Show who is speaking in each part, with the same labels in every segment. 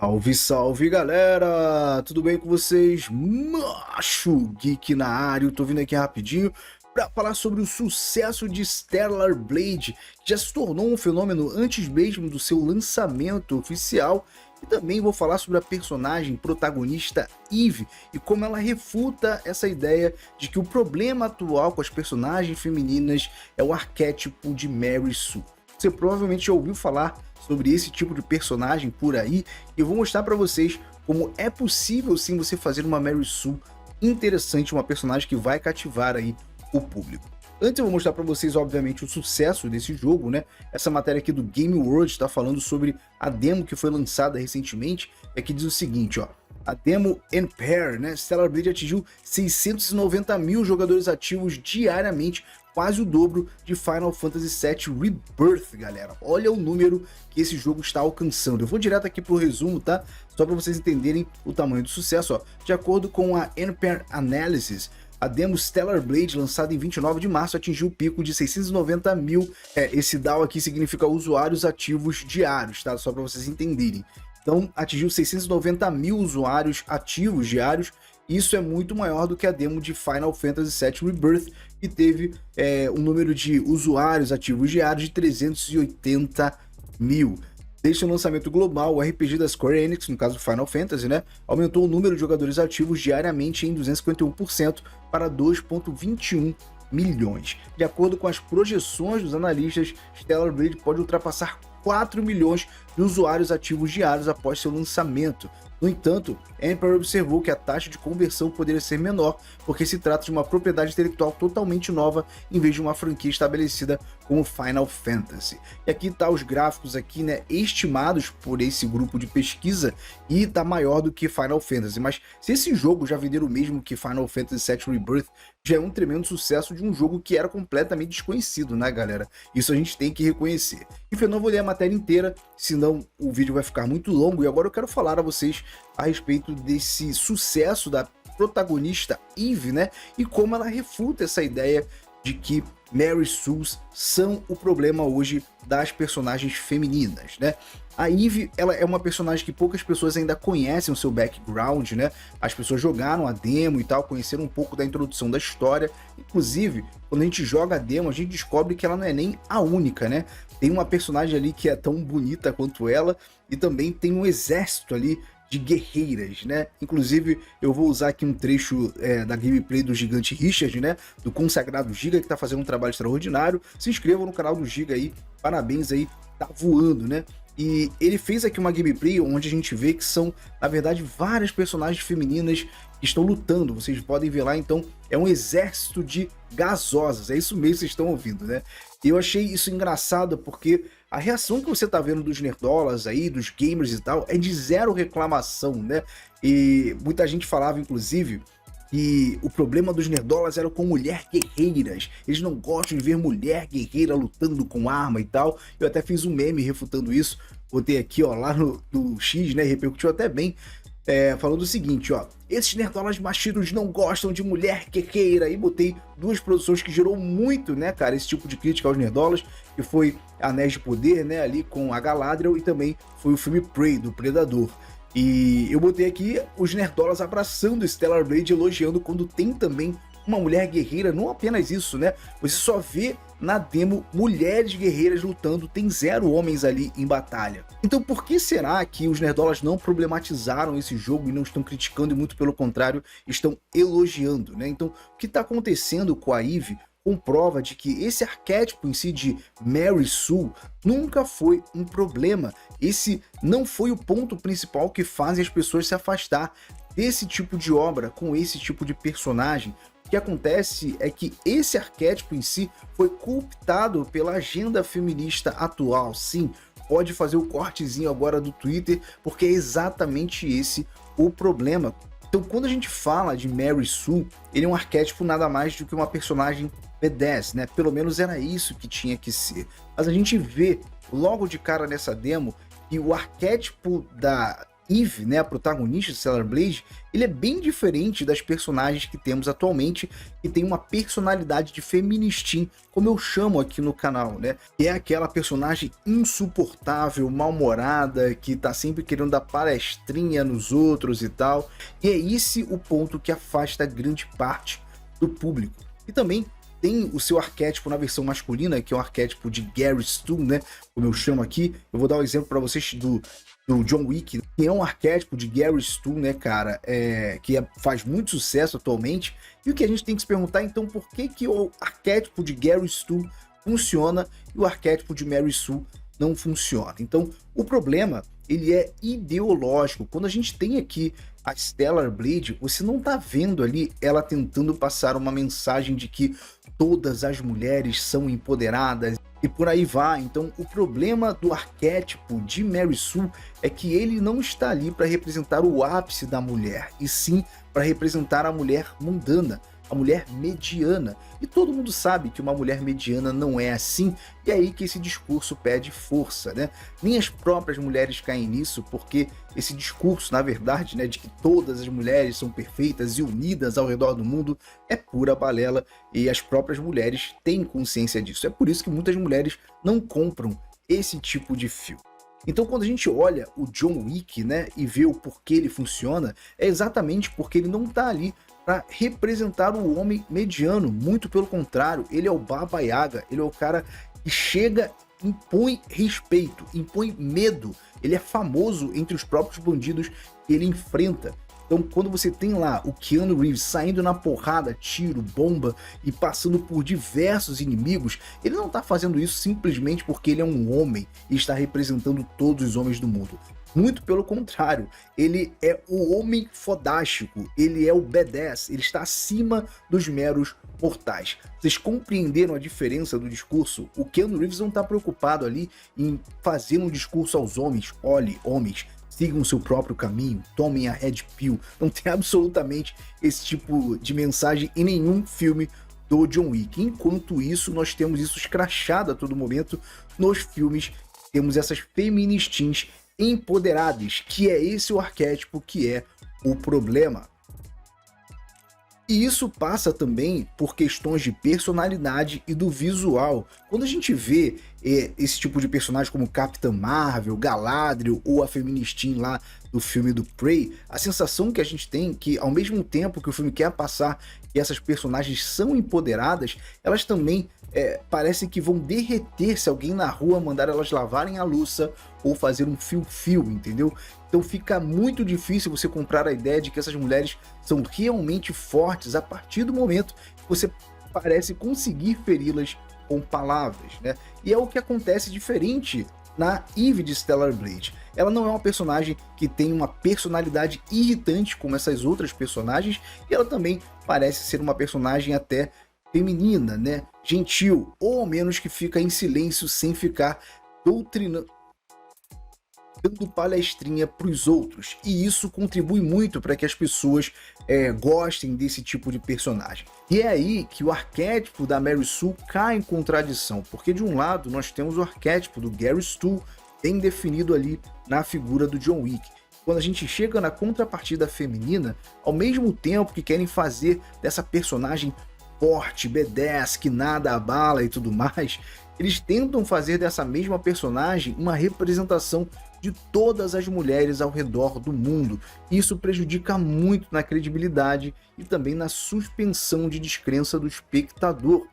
Speaker 1: Salve, salve galera! Tudo bem com vocês? Macho Geek na área, eu tô vindo aqui rapidinho para falar sobre o sucesso de Stellar Blade, que já se tornou um fenômeno antes mesmo do seu lançamento oficial, e também vou falar sobre a personagem protagonista Eve e como ela refuta essa ideia de que o problema atual com as personagens femininas é o arquétipo de Mary Sue. Você provavelmente já ouviu falar sobre esse tipo de personagem por aí, e eu vou mostrar para vocês como é possível sim você fazer uma Mary Sue interessante, uma personagem que vai cativar aí o público. Antes eu vou mostrar para vocês, obviamente, o sucesso desse jogo, né? Essa matéria aqui do Game World está falando sobre a demo que foi lançada recentemente, que diz o seguinte, ó. A demo Empire, né? Stellar Blade atingiu 690 mil jogadores ativos diariamente, quase o dobro de Final Fantasy VII Rebirth, galera. Olha o número que esse jogo está alcançando. Eu vou direto aqui pro resumo, tá? Só para vocês entenderem o tamanho do sucesso, ó. De acordo com a Empire Analysis, a demo Stellar Blade, lançada em 29 de março, atingiu o pico de 690 mil. Esse DAO aqui significa usuários ativos diários, tá? Só para vocês entenderem. Então, atingiu 690 mil usuários ativos diários. Isso é muito maior do que a demo de Final Fantasy VII Rebirth, que teve um número de usuários ativos diários de 380 mil. Desde o lançamento global, o RPG da Square Enix, no caso do Final Fantasy, né, aumentou o número de jogadores ativos diariamente em 251% para 2,21 milhões. De acordo com as projeções dos analistas, Stellar Blade pode ultrapassar 4 milhões de usuários ativos diários após seu lançamento. No entanto, Empire observou que a taxa de conversão poderia ser menor, porque se trata de uma propriedade intelectual totalmente nova, em vez de uma franquia estabelecida como Final Fantasy. E aqui tá os gráficos aqui, né, estimados por esse grupo de pesquisa, e tá maior do que Final Fantasy. Mas se esse jogo já vender o mesmo que Final Fantasy VII Rebirth, já é um tremendo sucesso de um jogo que era completamente desconhecido, né, galera? Isso a gente tem que reconhecer. Enfim, eu não vou ler a matéria inteira, senão o vídeo vai ficar muito longo, e agora eu quero falar a vocês a respeito desse sucesso da protagonista Eve, né? E como ela refuta essa ideia de que Mary Sues são o problema hoje das personagens femininas, né? A Eve, ela é uma personagem que poucas pessoas ainda conhecem o seu background, né? As pessoas jogaram a demo e tal, conheceram um pouco da introdução da história. Inclusive, quando a gente joga a demo, a gente descobre que ela não é nem a única, né? Tem uma personagem ali que é tão bonita quanto ela, e também tem um exército ali de guerreiras, né? Inclusive, eu vou usar aqui um trecho da gameplay do Gigante Richard, né? Do consagrado Giga, que tá fazendo um trabalho extraordinário. Se inscrevam no canal do Giga aí, parabéns aí, tá voando, né? E ele fez aqui uma gameplay onde a gente vê que são, na verdade, várias personagens femininas que estão lutando. Vocês podem ver lá, então, é um exército de gasosas. É isso mesmo que vocês estão ouvindo, né? E eu achei isso engraçado porque a reação que você tá vendo dos nerdolas aí, dos gamers e tal, é de zero reclamação, né? E muita gente falava, inclusive, que o problema dos nerdolas era com mulher guerreiras. Eles não gostam de ver mulher guerreira lutando com arma e tal. Eu até fiz um meme refutando isso. Botei aqui, ó, lá no X, né? Repercutiu até bem. Falando o seguinte, ó. Esses nerdolas machistas não gostam de mulher guerreira. E botei duas produções que gerou muito, né, cara, esse tipo de crítica aos nerdolas, que foi Anéis de Poder, né, ali com a Galadriel, e também foi o filme Prey, do Predador. E eu botei aqui os nerdolas abraçando Stellar Blade, elogiando quando tem também uma mulher guerreira. Não apenas isso, né? Você só vê na demo mulheres guerreiras lutando, tem zero homens ali em batalha. Então por que será que os nerdolas não problematizaram esse jogo e não estão criticando, e muito pelo contrário, estão elogiando, né? Então o que está acontecendo com a Eve comprova de que esse arquétipo em si de Mary Sue nunca foi um problema. Esse não foi o ponto principal que faz as pessoas se afastar desse tipo de obra, com esse tipo de personagem. O que acontece é que esse arquétipo em si foi cooptado pela agenda feminista atual. Sim, pode fazer o cortezinho agora do Twitter, porque é exatamente esse o problema. Então, quando a gente fala de Mary Sue, ele é um arquétipo nada mais do que uma personagem B10, né? Pelo menos era isso que tinha que ser. Mas a gente vê logo de cara nessa demo que o arquétipo Eve, né, a protagonista de Stellar Blade, ele é bem diferente das personagens que temos atualmente, que tem uma personalidade de feministim, como eu chamo aqui no canal, né? Que é aquela personagem insuportável, mal-humorada, que tá sempre querendo dar palestrinha nos outros e tal. E é esse o ponto que afasta grande parte do público. E também tem o seu arquétipo na versão masculina, que é o arquétipo de Gary Stu, né? Como eu chamo aqui. Eu vou dar um exemplo para vocês do John Wick, que é um arquétipo de Gary Stu, né, cara? Faz muito sucesso atualmente. E o que a gente tem que se perguntar, então, por que o arquétipo de Gary Stu funciona e o arquétipo de Mary Sue não funciona? Então, o problema, ele é ideológico. Quando a gente tem aqui a Stellar Blade, você não tá vendo ali ela tentando passar uma mensagem de que todas as mulheres são empoderadas e por aí vai. Então, o problema do arquétipo de Mary Sue é que ele não está ali para representar o ápice da mulher, e sim para representar a mulher mundana, a mulher mediana. E todo mundo sabe que uma mulher mediana não é assim, e é aí que esse discurso perde força, né? Nem as próprias mulheres caem nisso, porque esse discurso, na verdade, né, de que todas as mulheres são perfeitas e unidas ao redor do mundo, é pura balela, e as próprias mulheres têm consciência disso. É por isso que muitas mulheres não compram esse tipo de filme. Então, quando a gente olha o John Wick, né, e vê o porquê ele funciona, é exatamente porque ele não tá ali para representar o homem mediano. Muito pelo contrário, ele é o Baba Yaga, ele é o cara que chega, impõe respeito, impõe medo. Ele é famoso entre os próprios bandidos que ele enfrenta. Então, quando você tem lá o Keanu Reeves saindo na porrada, tiro, bomba e passando por diversos inimigos, ele não está fazendo isso simplesmente porque ele é um homem e está representando todos os homens do mundo. Muito pelo contrário, ele é o homem fodástico, ele é o badass, ele está acima dos meros mortais. Vocês compreenderam a diferença do discurso? O Keanu Reeves não está preocupado ali em fazer um discurso aos homens. Olhe, homens, sigam o seu próprio caminho, tomem a Red Pill. Não tem absolutamente esse tipo de mensagem em nenhum filme do John Wick. Enquanto isso, nós temos isso escrachado a todo momento nos filmes. Temos essas feministins empoderadas, que é esse o arquétipo que é o problema. E isso passa também por questões de personalidade e do visual. Quando a gente vê esse tipo de personagem como Capitã Marvel, Galadriel ou a feministin lá do filme do Prey, a sensação que a gente tem é que, ao mesmo tempo que o filme quer passar que essas personagens são empoderadas, elas também parecem que vão derreter se alguém na rua mandar elas lavarem a louça ou fazer um fio-fio, entendeu? Então fica muito difícil você comprar a ideia de que essas mulheres são realmente fortes a partir do momento que você parece conseguir feri-las com palavras, né? E é o que acontece diferente na Eve de Stellar Blade. Ela não é uma personagem que tem uma personalidade irritante como essas outras personagens, e ela também parece ser uma personagem até feminina, né? Gentil, ou ao menos que fica em silêncio sem ficar doutrinando, dando palestrinha para os outros, e isso contribui muito para que as pessoas gostem desse tipo de personagem. E é aí que o arquétipo da Mary Sue cai em contradição, porque de um lado nós temos o arquétipo do Gary Stu bem definido ali na figura do John Wick. Quando a gente chega na contrapartida feminina, ao mesmo tempo que querem fazer dessa personagem forte, badass, que nada abala e tudo mais, eles tentam fazer dessa mesma personagem uma representação de todas as mulheres ao redor do mundo. Isso prejudica muito na credibilidade e também na suspensão de descrença do espectador,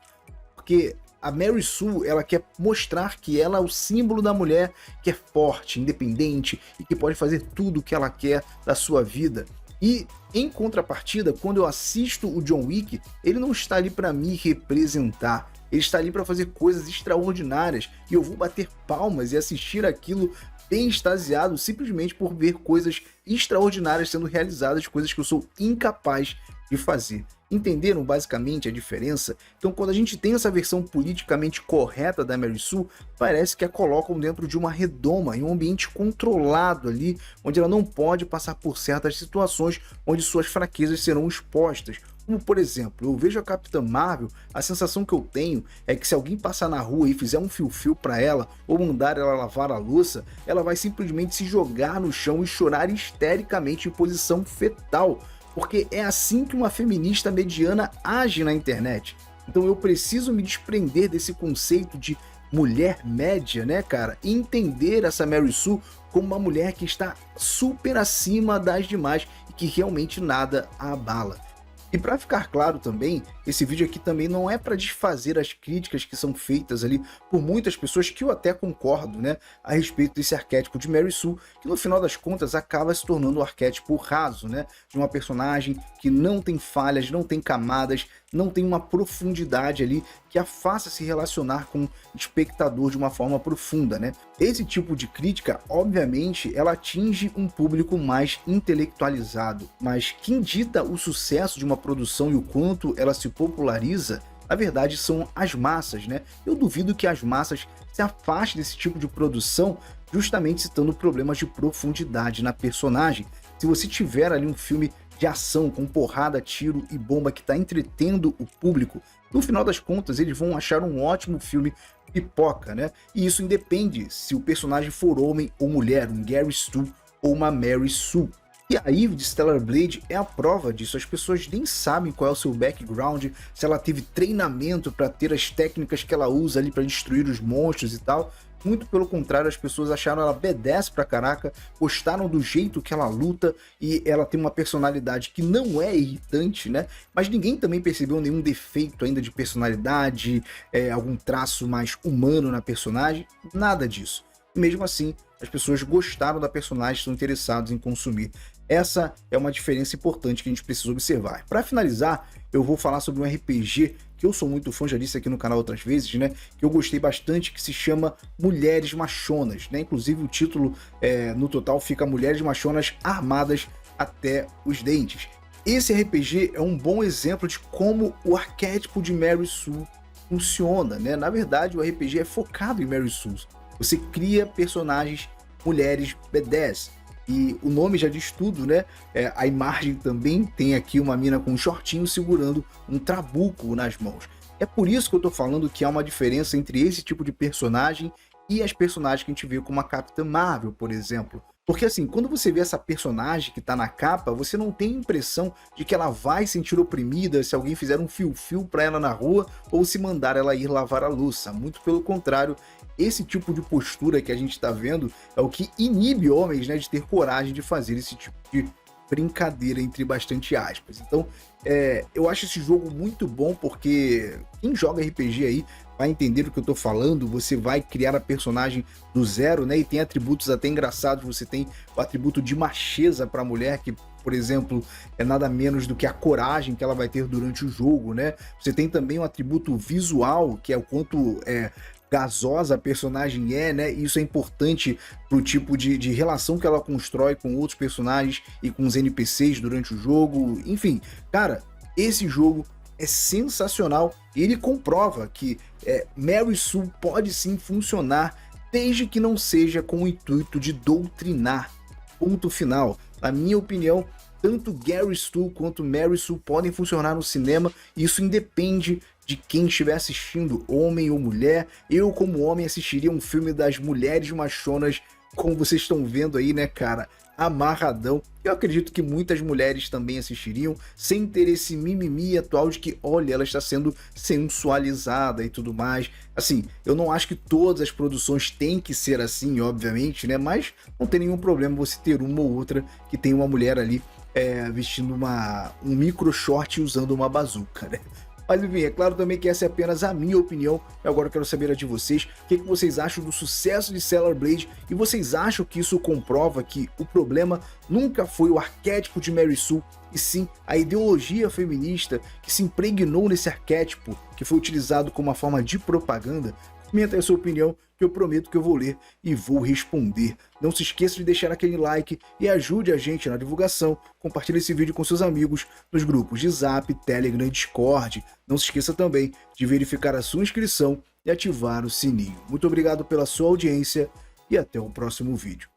Speaker 1: porque a Mary Sue, ela quer mostrar que ela é o símbolo da mulher que é forte, independente e que pode fazer tudo o que ela quer da sua vida. E, em contrapartida, quando eu assisto o John Wick, ele não está ali para me representar. Ele está ali para fazer coisas extraordinárias e eu vou bater palmas e assistir aquilo bem extasiado simplesmente por ver coisas extraordinárias sendo realizadas, coisas que eu sou incapaz de fazer. Entenderam basicamente a diferença? Então, quando a gente tem essa versão politicamente correta da Mary Sue, parece que a colocam dentro de uma redoma, em um ambiente controlado ali, onde ela não pode passar por certas situações onde suas fraquezas serão expostas, Como, por exemplo, eu vejo a Capitã Marvel, a sensação que eu tenho é que se alguém passar na rua e fizer um fio-fio pra ela, ou mandar ela lavar a louça, ela vai simplesmente se jogar no chão e chorar histericamente em posição fetal, porque é assim que uma feminista mediana age na internet. Então eu preciso me desprender desse conceito de mulher média, né, cara? E entender essa Mary Sue como uma mulher que está super acima das demais e que realmente nada a abala. E para ficar claro também, esse vídeo aqui também não é para desfazer as críticas que são feitas ali por muitas pessoas, que eu até concordo, né, a respeito desse arquétipo de Mary Sue, que no final das contas acaba se tornando um arquétipo raso, né, de uma personagem que não tem falhas, não tem camadas, não tem uma profundidade ali que a faça se relacionar com o espectador de uma forma profunda, né? Esse tipo de crítica, obviamente, ela atinge um público mais intelectualizado, mas quem dita o sucesso de uma produção e o quanto ela se populariza, na verdade, são as massas, né? Eu duvido que as massas se afastem desse tipo de produção, justamente citando problemas de profundidade na personagem. Se você tiver ali um filme de ação com porrada, tiro e bomba que está entretendo o público, no final das contas eles vão achar um ótimo filme pipoca, né? E isso independe se o personagem for homem ou mulher, um Gary Stu ou uma Mary Sue. E a Eve de Stellar Blade é a prova disso. As pessoas nem sabem qual é o seu background, se ela teve treinamento para ter as técnicas que ela usa ali para destruir os monstros e tal. Muito pelo contrário, as pessoas acharam ela badass pra caraca, gostaram do jeito que ela luta e ela tem uma personalidade que não é irritante, né? Mas ninguém também percebeu nenhum defeito ainda de personalidade, algum traço mais humano na personagem, nada disso. E mesmo assim, as pessoas gostaram da personagem, estão interessados em consumir. Essa é uma diferença importante que a gente precisa observar. Para finalizar, eu vou falar sobre um RPG que eu sou muito fã, já disse aqui no canal outras vezes, né, que eu gostei bastante, que se chama Mulheres Machonas, né, inclusive o título no total fica Mulheres Machonas Armadas até os Dentes. Esse RPG é um bom exemplo de como o arquétipo de Mary Sue funciona, né, na verdade o RPG é focado em Mary Sue, você cria personagens mulheres badass, e o nome já diz tudo, né? A imagem também tem aqui uma mina com um shortinho segurando um trabuco nas mãos. É por isso que eu tô falando que há uma diferença entre esse tipo de personagem e as personagens que a gente vê como a Capitã Marvel, por exemplo. Porque assim, quando você vê essa personagem que tá na capa, você não tem a impressão de que ela vai se sentir oprimida se alguém fizer um fio-fio pra ela na rua ou se mandar ela ir lavar a louça. Muito pelo contrário, esse tipo de postura que a gente tá vendo é o que inibe homens, né, de ter coragem de fazer esse tipo de brincadeira, entre bastante aspas. Então, eu acho esse jogo muito bom, porque quem joga RPG aí vai entender o que eu tô falando. Você vai criar a personagem do zero, né? E tem atributos até engraçados. Você tem o atributo de macheza para a mulher, que, por exemplo, é nada menos do que a coragem que ela vai ter durante o jogo, né? Você tem também um atributo visual, que é o quanto gasosa a personagem né? E isso é importante pro tipo de relação que ela constrói com outros personagens e com os NPCs durante o jogo. Enfim, cara, esse jogo é sensacional e ele comprova que Mary Sue pode sim funcionar, desde que não seja com o intuito de doutrinar. Ponto final. Na minha opinião, tanto Gary Stu quanto Mary Sue podem funcionar no cinema, e isso independe de quem estiver assistindo, homem ou mulher. Eu, como homem, assistiria um filme das Mulheres Machonas, como vocês estão vendo aí, né, cara? Amarradão. Eu acredito que muitas mulheres também assistiriam, sem ter esse mimimi atual de que, olha, ela está sendo sensualizada e tudo mais. Assim, eu não acho que todas as produções têm que ser assim, obviamente, né? Mas não tem nenhum problema você ter uma ou outra que tem uma mulher ali vestindo um micro short e usando uma bazuca, né? Mas enfim, é claro também que essa é apenas a minha opinião. E agora eu quero saber a de vocês. O que vocês acham do sucesso de Stellar Blade? E vocês acham que isso comprova que o problema nunca foi o arquétipo de Mary Sue, e sim a ideologia feminista que se impregnou nesse arquétipo, que foi utilizado como uma forma de propaganda? Comenta aí a sua opinião, que eu prometo que eu vou ler e vou responder. Não se esqueça de deixar aquele like e ajude a gente na divulgação. Compartilhe esse vídeo com seus amigos nos grupos de Zap, Telegram e Discord. Não se esqueça também de verificar a sua inscrição e ativar o sininho. Muito obrigado pela sua audiência e até o próximo vídeo.